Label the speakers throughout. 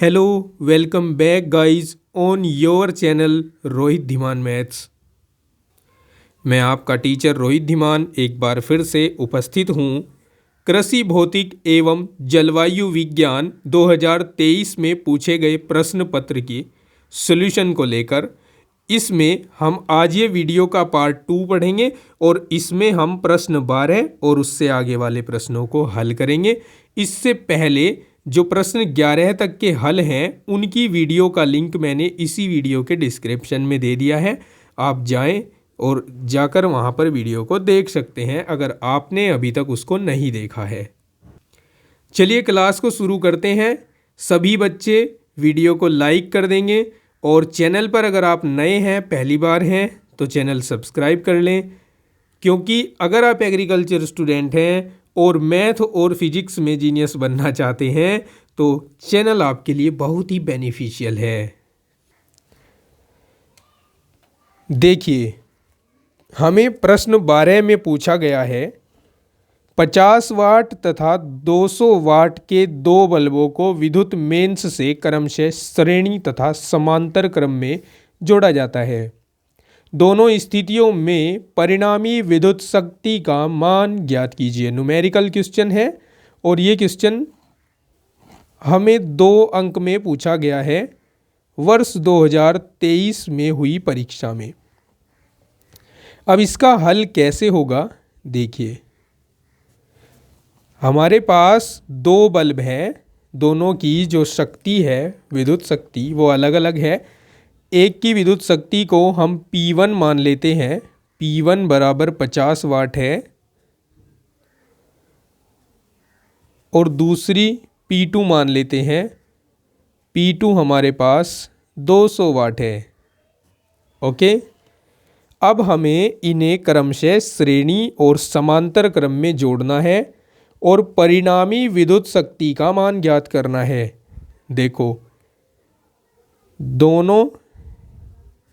Speaker 1: Hello, welcome back guys on your channel Rohit Dhiman maths. मैं आपका teacher Rohit Dhiman एक बार फिर से उपस्थित हूँ कृषि भौतिक एवं जलवायु विज्ञान 2023 में पूछे गए प्रश्न पत्र के सॉल्यूशन को लेकर। इसमें हम आज ये वीडियो का पार्ट 2 पढ़ेंगे और इसमें हम प्रश्न 12 और उससे आगे वाले प्रश्नों को हल करेंगे। इससे पहले जो प्रश्न 11 तक के हल हैं उनकी वीडियो का लिंक मैंने इसी वीडियो के डिस्क्रिप्शन में दे दिया है। आप जाएं और जाकर वहां पर वीडियो को देख सकते हैं अगर आपने अभी तक उसको नहीं देखा है। चलिए क्लास को शुरू करते हैं। सभी बच्चे वीडियो को लाइक कर देंगे और चैनल पर अगर आप नए हैं, पहली बार हैं, तो चैनल सब्सक्राइब कर लें, क्योंकि अगर आप एग्रीकल्चर स्टूडेंट हैं और मैथ और फिजिक्स में जीनियस बनना चाहते हैं तो चैनल आपके लिए बहुत ही बेनिफिशियल है। देखिए, हमें प्रश्न 12 में पूछा गया है 50 वाट तथा 200 वाट के दो बल्बों को विद्युत मेंस से क्रमशः श्रेणी तथा समांतर क्रम में जोड़ा जाता है। दोनों स्थितियों में परिणामी विद्युत शक्ति का मान ज्ञात कीजिए। न्यूमेरिकल क्वेश्चन है और ये क्वेश्चन हमें 2 अंक में पूछा गया है वर्ष 2023 में हुई परीक्षा में। अब इसका हल कैसे होगा, देखिए, हमारे पास 2 बल्ब हैं, दोनों की जो शक्ति है विद्युत शक्ति वो अलग अलग है। एक की विद्युत शक्ति को हम P1 मान लेते हैं, P1 बराबर 50 वाट है, और दूसरी P2 मान लेते हैं, P2 हमारे पास 200 वाट है। ओके, अब हमें इन्हें क्रमशः श्रेणी और समांतर क्रम में जोड़ना है और परिणामी विद्युत शक्ति का मान ज्ञात करना है। देखो, दोनों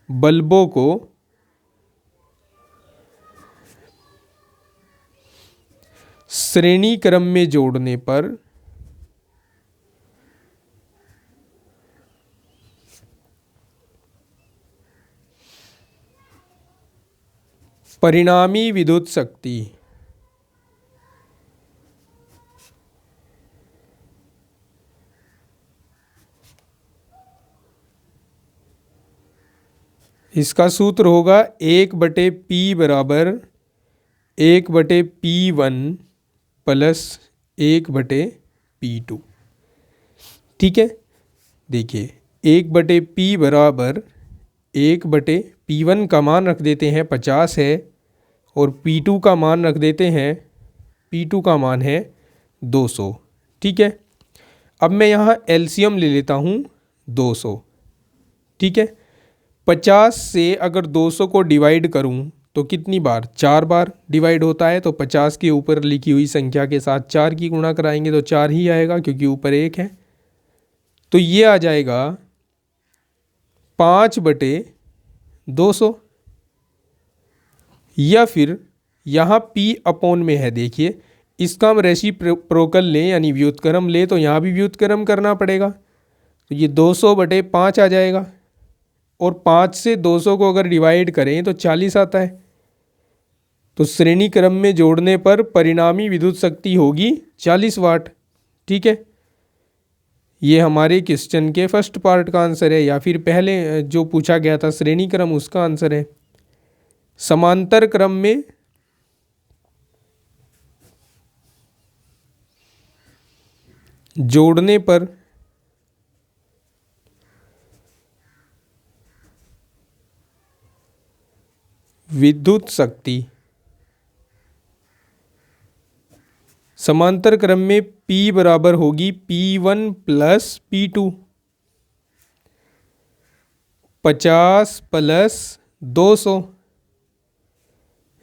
Speaker 1: बल्बों को श्रेणी क्रम में जोड़ने पर परिणामी विद्युत शक्ति इसका सूत्र होगा 1/P बराबर 1/P1 प्लस 1/P2। ठीक है, देखिए 1/P बराबर 1/P1 का मान रख देते हैं 50 है और P2 का मान रख देते हैं, P2 का मान है 200। ठीक है, अब मैं यहाँ एलसीएम ले लेता हूँ 200। ठीक है, 50 से अगर 200 को डिवाइड करूं तो कितनी बार, 4 बार डिवाइड होता है। तो 50 के ऊपर लिखी हुई संख्या के साथ 4 की गुणा कराएंगे तो 4 ही आएगा, क्योंकि ऊपर 1 है। तो ये आ जाएगा 5/200, या फिर यहाँ P/, में है, देखिए इसका हम रेसिप्रोकल लें यानी व्युत्क्रम लें तो यहाँ भी व्युत्क्रम करना पड़ेगा। तो ये 200/5 आ जाएगा और 5 से 200 को अगर डिवाइड करें तो 40 आता है। तो श्रेणी क्रम में जोड़ने पर परिणामी विद्युत शक्ति होगी 40 वाट। ठीक है, ये हमारे क्वेश्चन के फर्स्ट पार्ट का आंसर है, या फिर पहले जो पूछा गया था श्रेणी क्रम उसका आंसर है। समांतर क्रम में जोड़ने पर विद्युत शक्ति, समांतर क्रम में P बराबर होगी P1 प्लस P2, 50 प्लस 200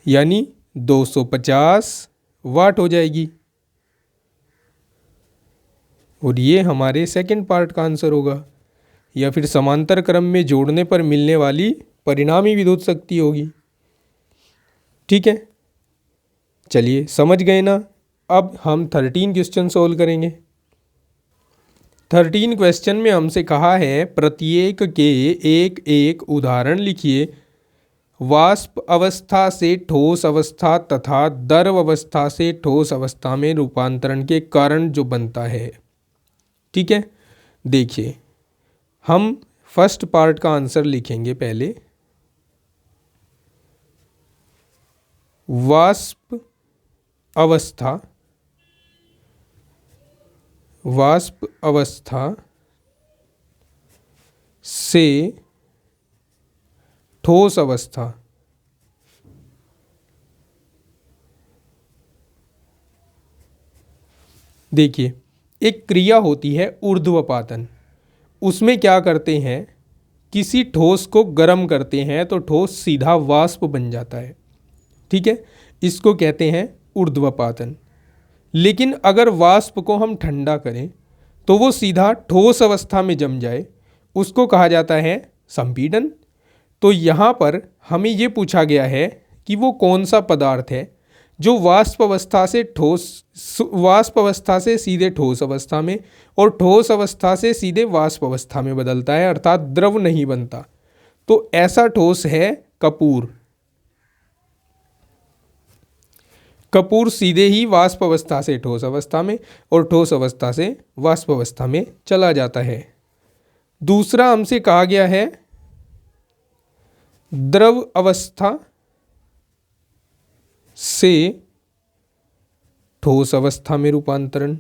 Speaker 1: यानी 250 वाट हो जाएगी। और ये हमारे सेकंड पार्ट का आंसर होगा, या फिर समांतर क्रम में जोड़ने पर मिलने वाली परिणामी विद्युत शक्ति होगी। ठीक है, चलिए समझ गए ना। अब हम 13 क्वेश्चन सोल्व करेंगे। 13 क्वेश्चन में हमसे कहा है प्रत्येक के एक एक उदाहरण लिखिए। वाष्प अवस्था से ठोस अवस्था तथा द्रव अवस्था से ठोस अवस्था में रूपांतरण के कारण जो बनता है। ठीक है, देखिए हम फर्स्ट पार्ट का आंसर लिखेंगे पहले। वाष्प अवस्था से ठोस अवस्था देखिए एक क्रिया होती है ऊर्ध्वपातन। उसमें क्या करते हैं, किसी ठोस को गर्म करते हैं तो ठोस सीधा वाष्प बन जाता है। ठीक है, इसको कहते हैं ऊर्ध्वपातन। लेकिन अगर वाष्प को हम ठंडा करें तो वो सीधा ठोस अवस्था में जम जाए, उसको कहा जाता है संपीड़न। तो यहाँ पर हमें ये पूछा गया है कि वो कौन सा पदार्थ है जो वाष्प अवस्था से सीधे ठोस अवस्था में और ठोस अवस्था से सीधे वाष्प अवस्था में बदलता है, अर्थात द्रव नहीं बनता। तो ऐसा ठोस है कपूर। कपूर सीधे ही वाष्प अवस्था से ठोस अवस्था में और ठोस अवस्था से वाष्प अवस्था में चला जाता है। दूसरा हमसे कहा गया है द्रव अवस्था से ठोस अवस्था में रूपांतरण।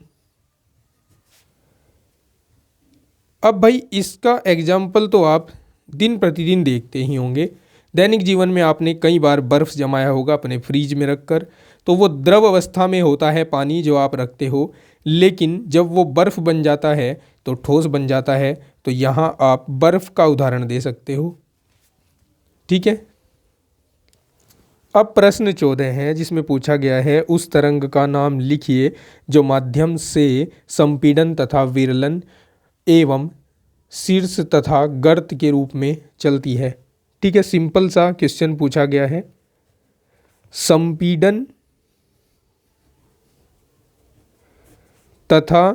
Speaker 1: अब भाई इसका एग्जाम्पल तो आप दिन प्रतिदिन देखते ही होंगे। दैनिक जीवन में आपने कई बार बर्फ़ जमाया होगा अपने फ्रीज में रखकर, तो वो द्रव अवस्था में होता है पानी जो आप रखते हो, लेकिन जब वो बर्फ़ बन जाता है तो ठोस बन जाता है। तो यहाँ आप बर्फ़ का उदाहरण दे सकते हो। ठीक है, अब प्रश्न 14 है जिसमें पूछा गया है उस तरंग का नाम लिखिए जो माध्यम से संपीड़न तथा विरलन एवं शीर्ष तथा गर्त के रूप में चलती है। ठीक है, सिंपल सा क्वेश्चन पूछा गया है। संपीड़न तथा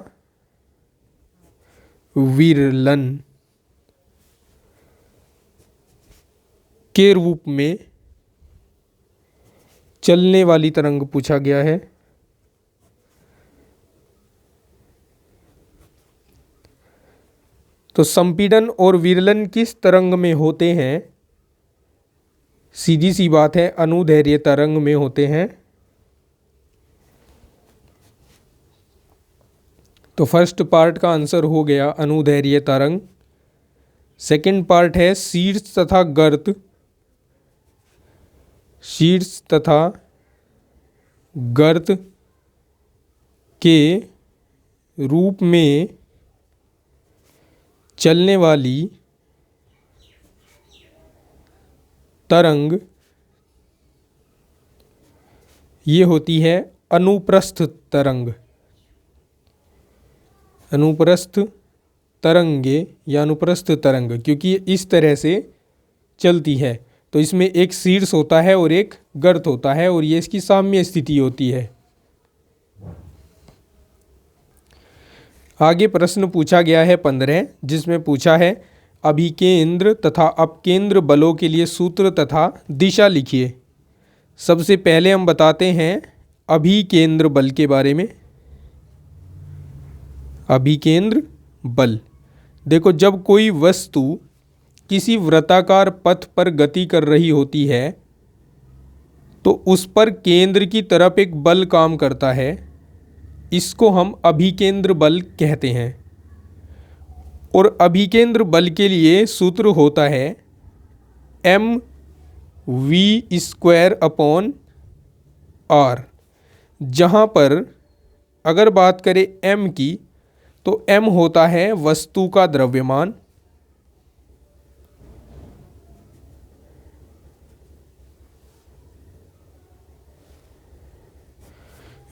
Speaker 1: विरलन के रूप में चलने वाली तरंग पूछा गया है। तो संपीड़न और विरलन किस तरंग में होते हैं? सीधी सी बात है, अनुदैर्घ्य तरंग में होते हैं। तो फर्स्ट पार्ट का आंसर हो गया अनुदैर्घ्य तरंग। सेकंड पार्ट है शीर्ष तथा गर्त। शीर्ष तथा गर्त के रूप में चलने वाली तरंग ये होती है अनुप्रस्थ तरंग। अनुप्रस्थ तरंगे या अनुप्रस्थ तरंग, क्योंकि इस तरह से चलती है तो इसमें एक शीर्ष होता है और एक गर्त होता है और ये इसकी साम्य स्थिति होती है। आगे प्रश्न पूछा गया है 15 जिसमें पूछा है अभिकेंद्र तथा अपकेंद्र बलों के लिए सूत्र तथा दिशा लिखिए। सबसे पहले हम बताते हैं अभिकेंद्र बल के बारे में। अभिकेंद्र बल, देखो जब कोई वस्तु किसी वृत्ताकार पथ पर गति कर रही होती है तो उस पर केंद्र की तरफ एक बल काम करता है, इसको हम अभिकेंद्र बल कहते हैं। और अभिकेंद्र बल के लिए सूत्र होता है mv²/r। जहाँ पर अगर बात करें m की तो m होता है वस्तु का द्रव्यमान,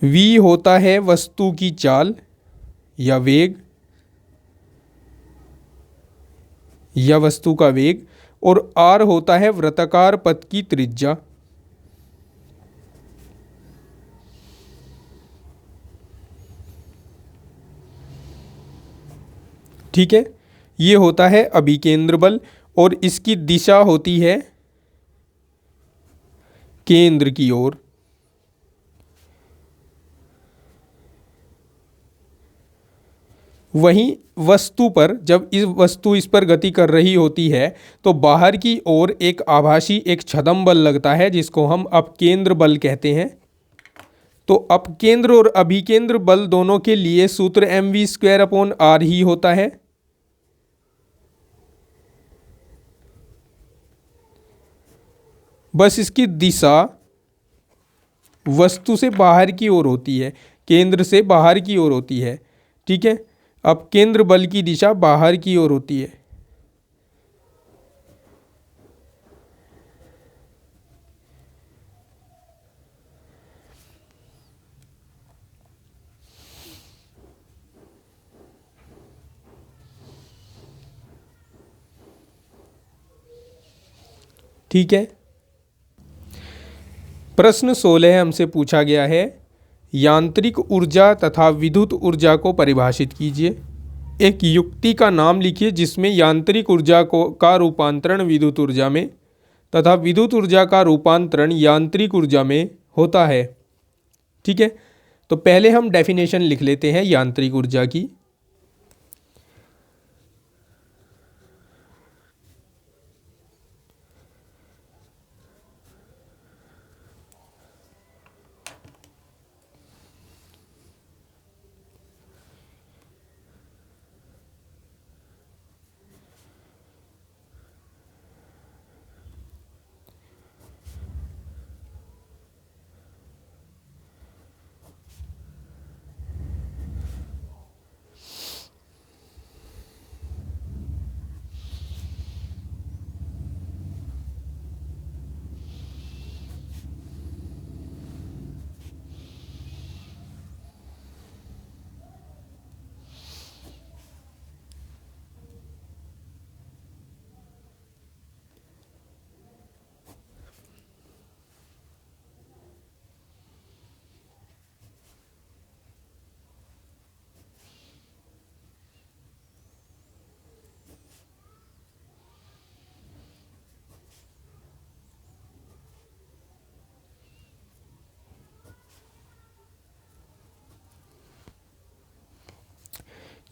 Speaker 1: v होता है वस्तु की चाल या वेग या वस्तु का वेग, और r होता है वृत्ताकार पथ की त्रिज्या। ठीक है, ये होता है अभिकेंद्र बल और इसकी दिशा होती है केंद्र की ओर। वहीं वस्तु पर, जब इस वस्तु इस पर गति कर रही होती है तो बाहर की ओर एक आभासी एक छदम बल लगता है जिसको हम अपकेंद्र बल कहते हैं। तो अपकेंद्र और अभिकेंद्र बल दोनों के लिए सूत्र mv²/r ही होता है। बस इसकी दिशा वस्तु से बाहर की ओर होती है, केंद्र से बाहर की ओर होती है। ठीक है, अब केंद्र बल की दिशा बाहर की ओर होती है। ठीक है, प्रश्न 16 हमसे पूछा गया है, यांत्रिक ऊर्जा तथा विद्युत ऊर्जा को परिभाषित कीजिए। एक युक्ति का नाम लिखिए जिसमें यांत्रिक ऊर्जा को का रूपांतरण विद्युत ऊर्जा में तथा विद्युत ऊर्जा का रूपांतरण यांत्रिक ऊर्जा में होता है। ठीक है, तो पहले हम डेफिनेशन लिख लेते हैं यांत्रिक ऊर्जा की।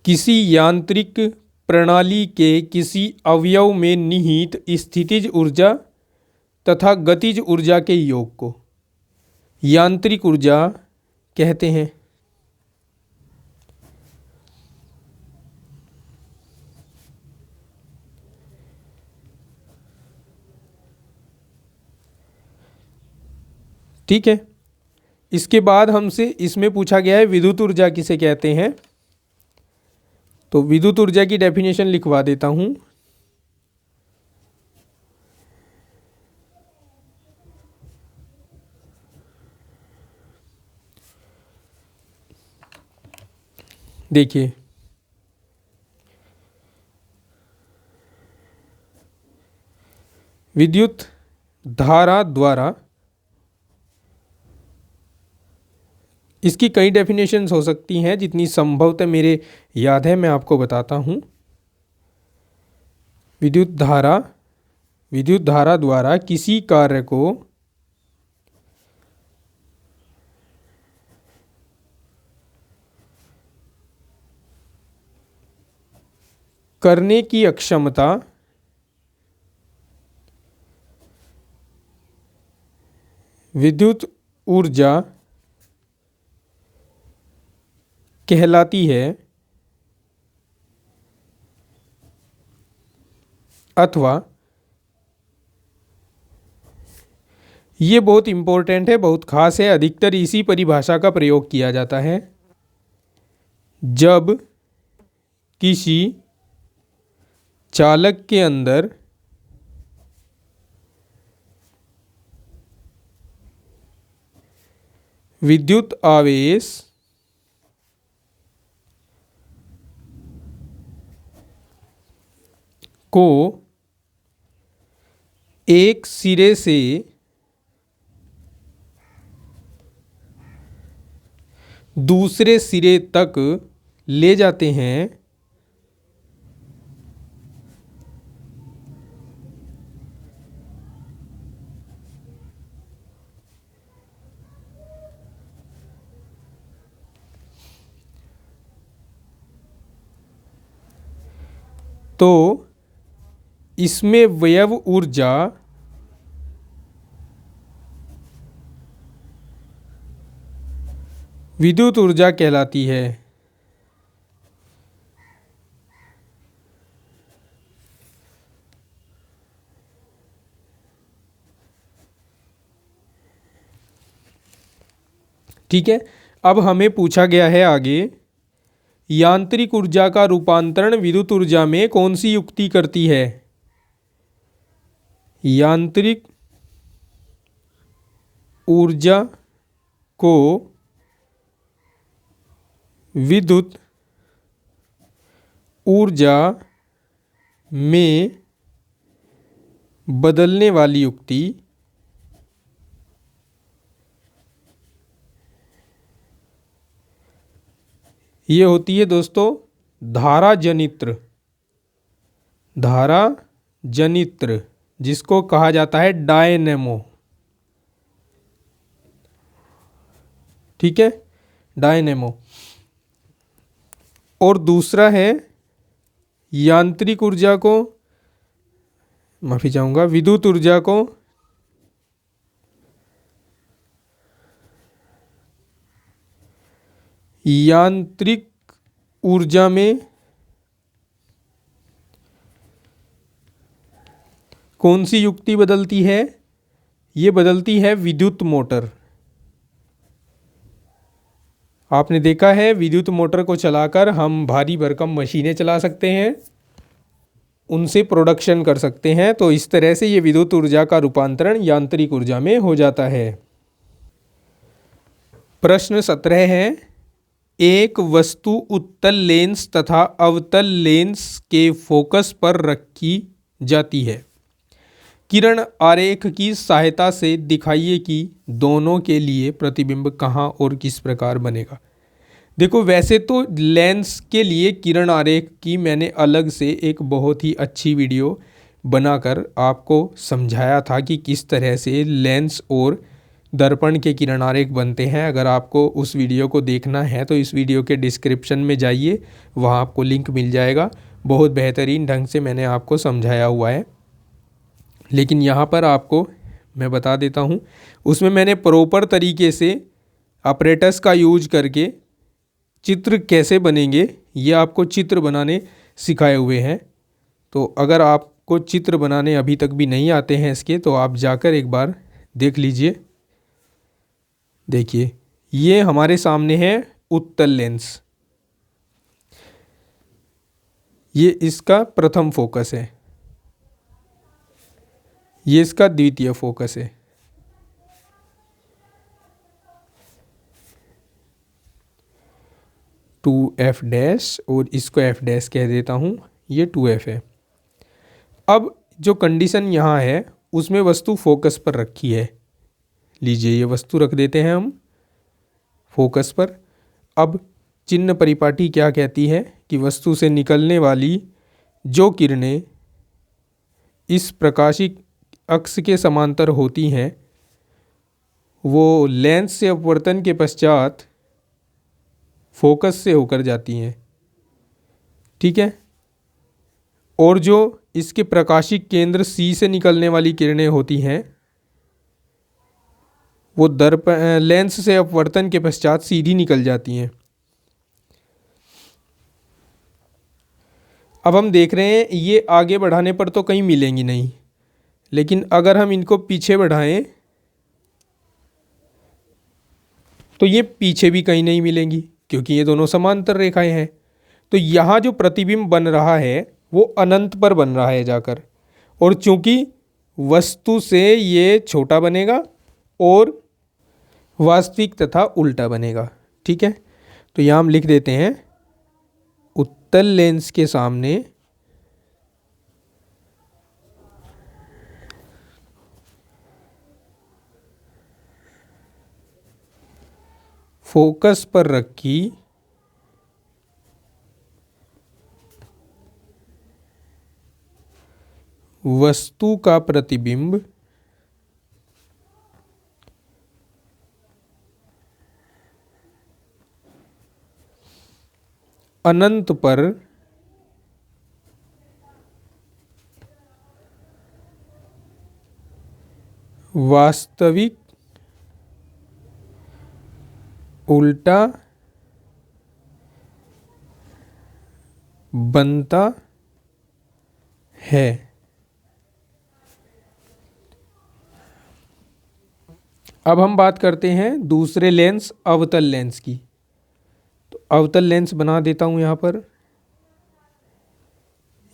Speaker 1: किसी यांत्रिक प्रणाली के किसी अवयव में निहित स्थितिज ऊर्जा तथा गतिज ऊर्जा के योग को यांत्रिक ऊर्जा कहते हैं। ठीक है, इसके बाद हमसे इसमें पूछा गया है विद्युत ऊर्जा किसे कहते हैं। तो विद्युत ऊर्जा की डेफिनेशन लिखवा देता हूं। देखिए, विद्युत धारा द्वारा, इसकी कई डेफिनेशंस हो सकती हैं, जितनी संभवतः मेरे याद है मैं आपको बताता हूं। विद्युत धारा द्वारा किसी कार्य को करने की अक्षमता विद्युत ऊर्जा कहलाती है, अथवा ये बहुत इंपॉर्टेंट है, बहुत खास है, अधिकतर इसी परिभाषा का प्रयोग किया जाता है। जब किसी चालक के अंदर विद्युत आवेश को एक सिरे से दूसरे सिरे तक ले जाते हैं तो इसमें वयव ऊर्जा विद्युत ऊर्जा कहलाती है। ठीक है, अब हमें पूछा गया है आगे, यांत्रिक ऊर्जा का रूपांतरण विद्युत ऊर्जा में कौन सी युक्ति करती है? यांत्रिक ऊर्जा को विद्युत ऊर्जा में बदलने वाली युक्ति ये होती है दोस्तों धारा जनित्र। धारा जनित्र जिसको कहा जाता है डायनेमो। ठीक है, डायनेमो। और दूसरा है यांत्रिक ऊर्जा को, माफी चाहूंगा, विद्युत ऊर्जा को यांत्रिक ऊर्जा में कौन सी युक्ति बदलती है? ये बदलती है विद्युत मोटर। आपने देखा है विद्युत मोटर को चलाकर हम भारी भरकम मशीनें चला सकते हैं, उनसे प्रोडक्शन कर सकते हैं। तो इस तरह से ये विद्युत ऊर्जा का रूपांतरण यांत्रिक ऊर्जा में हो जाता है। प्रश्न 17 है, एक वस्तु उत्तल लेंस तथा अवतल लेंस के फोकस पर रखी जाती है। किरण आरेख की सहायता से दिखाइए कि दोनों के लिए प्रतिबिंब कहाँ और किस प्रकार बनेगा। देखो, वैसे तो लेंस के लिए किरण आरेख की मैंने अलग से एक बहुत ही अच्छी वीडियो बनाकर आपको समझाया था कि किस तरह से लेंस और दर्पण के किरण आरेख बनते हैं। अगर आपको उस वीडियो को देखना है तो इस वीडियो के डिस्क्रिप्शन में जाइए, वहाँ आपको लिंक मिल जाएगा। बहुत बेहतरीन ढंग से मैंने आपको समझाया हुआ है। लेकिन यहाँ पर आपको मैं बता देता हूँ, उसमें मैंने प्रॉपर तरीके से ऑपरेटर्स का यूज करके चित्र कैसे बनेंगे ये आपको चित्र बनाने सिखाए हुए हैं। तो अगर आपको चित्र बनाने अभी तक भी नहीं आते हैं इसके, तो आप जाकर एक बार देख लीजिए। देखिए, ये हमारे सामने है उत्तल लेंस, ये इसका प्रथम फोकस है, ये इसका द्वितीय फोकस है। टू एफ डैश, और इसको एफ डैश कह देता हूँ, ये 2F है। अब जो कंडीशन यहाँ है उसमें वस्तु फोकस पर रखी है। लीजिए, ये वस्तु रख देते हैं हम फोकस पर। अब चिन्ह परिपाटी क्या कहती है कि वस्तु से निकलने वाली जो किरणें इस प्रकाशिक अक्ष के समांतर होती हैं वो लेंस से अपवर्तन के पश्चात फोकस से होकर जाती हैं। ठीक है, और जो इसके प्रकाशिक केंद्र C से निकलने वाली किरणें होती हैं वो दर्पण लेंस से अपवर्तन के पश्चात सीधी निकल जाती हैं। अब हम देख रहे हैं ये आगे बढ़ाने पर तो कहीं मिलेंगी नहीं, लेकिन अगर हम इनको पीछे बढ़ाएं तो ये पीछे भी कहीं नहीं मिलेंगी, क्योंकि ये दोनों समांतर रेखाएं हैं। तो यहाँ जो प्रतिबिंब बन रहा है वो अनंत पर बन रहा है जाकर, और चूंकि वस्तु से ये छोटा बनेगा और वास्तविक तथा उल्टा बनेगा। ठीक है, तो यहाँ हम लिख देते हैं उत्तल लेंस के सामने फोकस पर रखी वस्तु का प्रतिबिंब अनंत पर वास्तविक उल्टा बनता है। अब हम बात करते हैं दूसरे लेंस अवतल लेंस की। तो अवतल लेंस बना देता हूं यहां पर।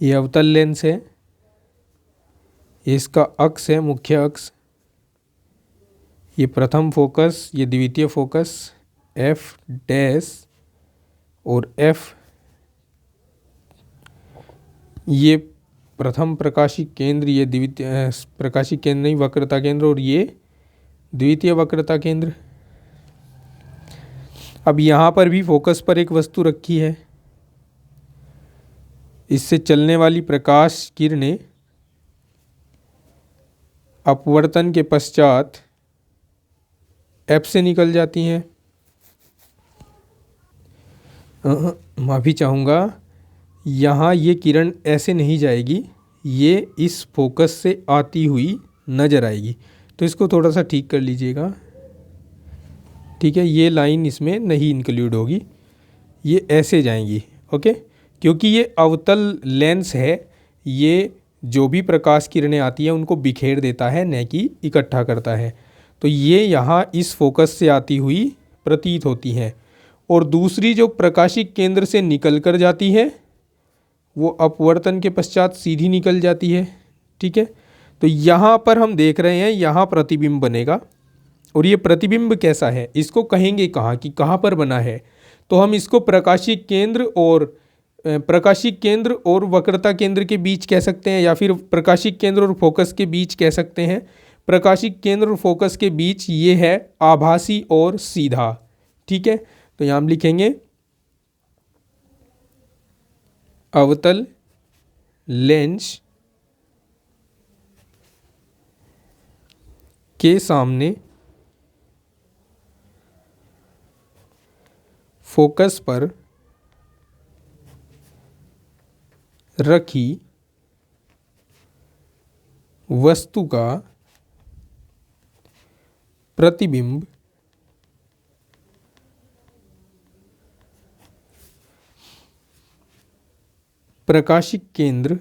Speaker 1: ये अवतल लेंस है, इसका अक्ष है मुख्य अक्ष, ये प्रथम फोकस, ये द्वितीय फोकस एफ डैश और एफ, ये प्रथम प्रकाशिक केंद्र, ये द्वितीय प्रकाशिक केंद्र नहीं, वक्रता केंद्र, और ये द्वितीय वक्रता केंद्र। अब यहाँ पर भी फोकस पर एक वस्तु रखी है, इससे चलने वाली प्रकाश किरणें अपवर्तन के पश्चात एफ से निकल जाती हैं। माफ़ी चाहूँगा, यहाँ ये किरण ऐसे नहीं जाएगी, ये इस फोकस से आती हुई नज़र आएगी। तो इसको थोड़ा सा ठीक कर लीजिएगा, ठीक है। ये लाइन इसमें नहीं इंक्लूड होगी, ये ऐसे जाएंगी, ओके। क्योंकि ये अवतल लेंस है, ये जो भी प्रकाश किरणें आती हैं उनको बिखेर देता है, न कि इकट्ठा करता है। तो ये यहाँ इस फोकस से आती हुई प्रतीत होती हैं। और दूसरी जो प्रकाशिक केंद्र से निकल कर जाती है वो अपवर्तन के पश्चात सीधी निकल जाती है, ठीक है। तो यहाँ पर हम देख रहे हैं, यहाँ प्रतिबिंब बनेगा। और ये प्रतिबिंब कैसा है, इसको कहेंगे कहाँ कि कहाँ पर बना है। तो हम इसको प्रकाशिक केंद्र और वक्रता केंद्र के बीच कह सकते हैं, या फिर प्रकाशिक केंद्र और फोकस के बीच कह सकते हैं। प्रकाशिक केंद्र और फोकस के बीच ये है आभासी और सीधा, ठीक है। तो यहाँ हम लिखेंगे अवतल लेंस के सामने फोकस पर रखी वस्तु का प्रतिबिंब प्रकाशिक केंद्र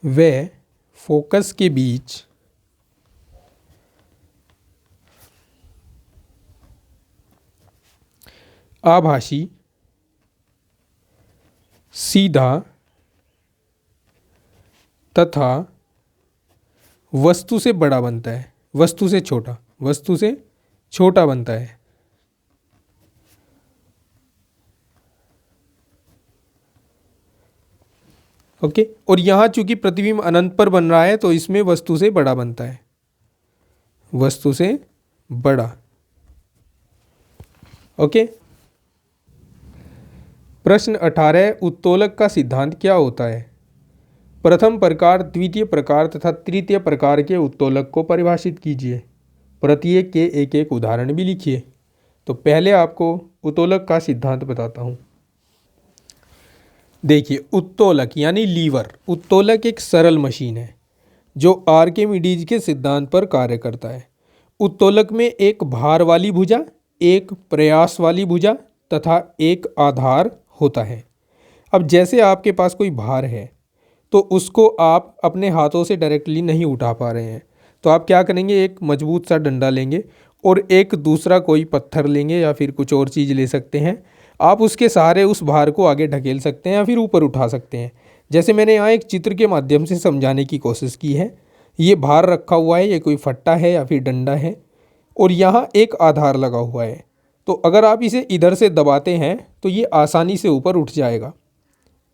Speaker 1: व फोकस के बीच आभासी, सीधा तथा वस्तु से बड़ा बनता है, वस्तु से छोटा बनता है। ओके। और यहाँ चूंकि प्रतिबिंब अनंत पर बन रहा है तो इसमें वस्तु से बड़ा बनता है, वस्तु से बड़ा, ओके। प्रश्न 18, उत्तोलक का सिद्धांत क्या होता है? प्रथम प्रकार, द्वितीय प्रकार तथा तृतीय प्रकार के उत्तोलक को परिभाषित कीजिए। प्रत्येक के एक एक उदाहरण भी लिखिए। तो पहले आपको उत्तोलक का सिद्धांत बताता हूँ। देखिए, उत्तोलक यानी लीवर, उत्तोलक एक सरल मशीन है जो आर्किमिडीज के सिद्धांत पर कार्य करता है। उत्तोलक में एक भार वाली भुजा, एक प्रयास वाली भुजा तथा एक आधार होता है। अब जैसे आपके पास कोई भार है तो उसको आप अपने हाथों से डायरेक्टली नहीं उठा पा रहे हैं, तो आप क्या करेंगे, एक मजबूत सा डंडा लेंगे और एक दूसरा कोई पत्थर लेंगे या फिर कुछ और चीज़ ले सकते हैं। आप उसके सहारे उस भार को आगे ढकेल सकते हैं या फिर ऊपर उठा सकते हैं। जैसे मैंने यहाँ एक चित्र के माध्यम से समझाने की कोशिश की है। ये भार रखा हुआ है, ये कोई फट्टा है या फिर डंडा है, और यहाँ एक आधार लगा हुआ है। तो अगर आप इसे इधर से दबाते हैं तो ये आसानी से ऊपर उठ जाएगा,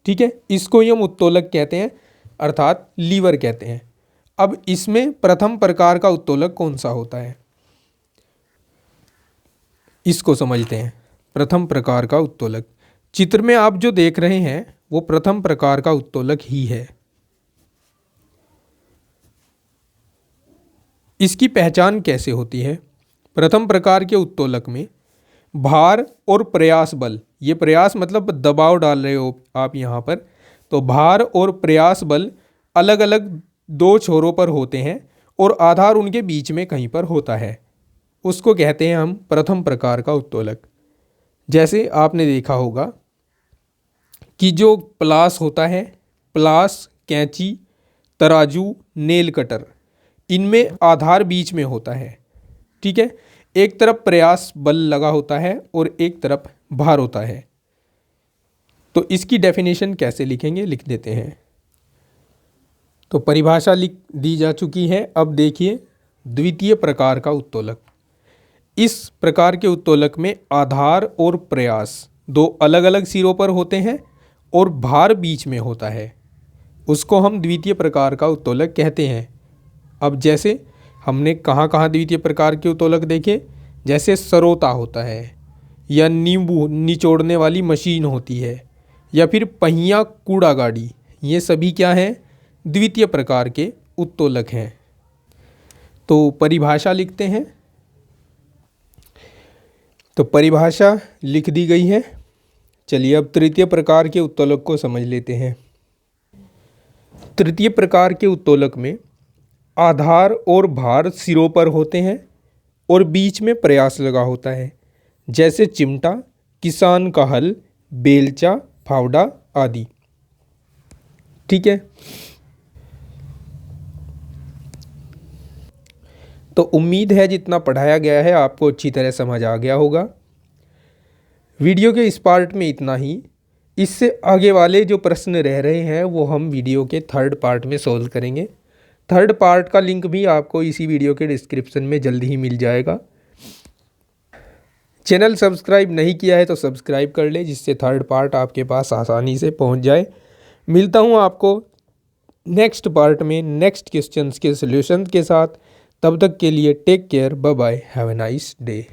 Speaker 1: ठीक है। इसको ही हम उत्तोलक कहते हैं, अर्थात लीवर कहते हैं। अब इसमें प्रथम प्रकार का उत्तोलक कौन सा होता है, इसको समझते हैं। प्रथम प्रकार का उत्तोलक, चित्र में आप जो देख रहे हैं वो प्रथम प्रकार का उत्तोलक ही है। इसकी पहचान कैसे होती है? प्रथम प्रकार के उत्तोलक में भार और प्रयास बल, ये प्रयास मतलब दबाव डाल रहे हो आप यहाँ पर, तो भार और प्रयास बल अलग अलग दो छोरों पर होते हैं और आधार उनके बीच में कहीं पर होता है, उसको कहते हैं हम प्रथम प्रकार का उत्तोलक। जैसे आपने देखा होगा कि जो प्लास होता है, प्लास, कैंची, तराजू, नेल कटर, इनमें आधार बीच में होता है। ठीक है, एक तरफ प्रयास बल लगा होता है और एक तरफ भार होता है। तो इसकी डेफिनेशन कैसे लिखेंगे, लिख देते हैं। तो परिभाषा लिख दी जा चुकी है। अब देखिए द्वितीय प्रकार का उत्तोलक। इस प्रकार के उत्तोलक में आधार और प्रयास दो अलग अलग सिरों पर होते हैं और भार बीच में होता है, उसको हम द्वितीय प्रकार का उत्तोलक कहते हैं। अब जैसे हमने कहाँ कहाँ द्वितीय प्रकार के उत्तोलक देखे, जैसे सरोता होता है, या नींबू निचोड़ने वाली मशीन होती है, या फिर पहिया कूड़ा गाड़ी, ये सभी क्या हैं, द्वितीय प्रकार के उत्तोलक हैं। तो परिभाषा लिखते हैं। तो परिभाषा लिख दी गई है। चलिए अब तृतीय प्रकार के उत्तोलक को समझ लेते हैं। तृतीय प्रकार के उत्तोलक में आधार और भार सिरों पर होते हैं और बीच में प्रयास लगा होता है, जैसे चिमटा, किसान का हल, बेलचा, फावड़ा आदि। ठीक है, तो उम्मीद है जितना पढ़ाया गया है आपको अच्छी तरह समझ आ गया होगा। वीडियो के इस पार्ट में इतना ही। इससे आगे वाले जो प्रश्न रह रहे हैं वो हम वीडियो के थर्ड पार्ट में सोल्व करेंगे। थर्ड पार्ट का लिंक भी आपको इसी वीडियो के डिस्क्रिप्शन में जल्दी ही मिल जाएगा। चैनल सब्सक्राइब नहीं किया है तो सब्सक्राइब कर ले, जिससे थर्ड पार्ट आपके पास आसानी से पहुंच जाए। मिलता हूं आपको नेक्स्ट पार्ट में नेक्स्ट क्वेश्चंस के सॉल्यूशन के साथ। तब तक के लिए take care, bye bye, have a nice day.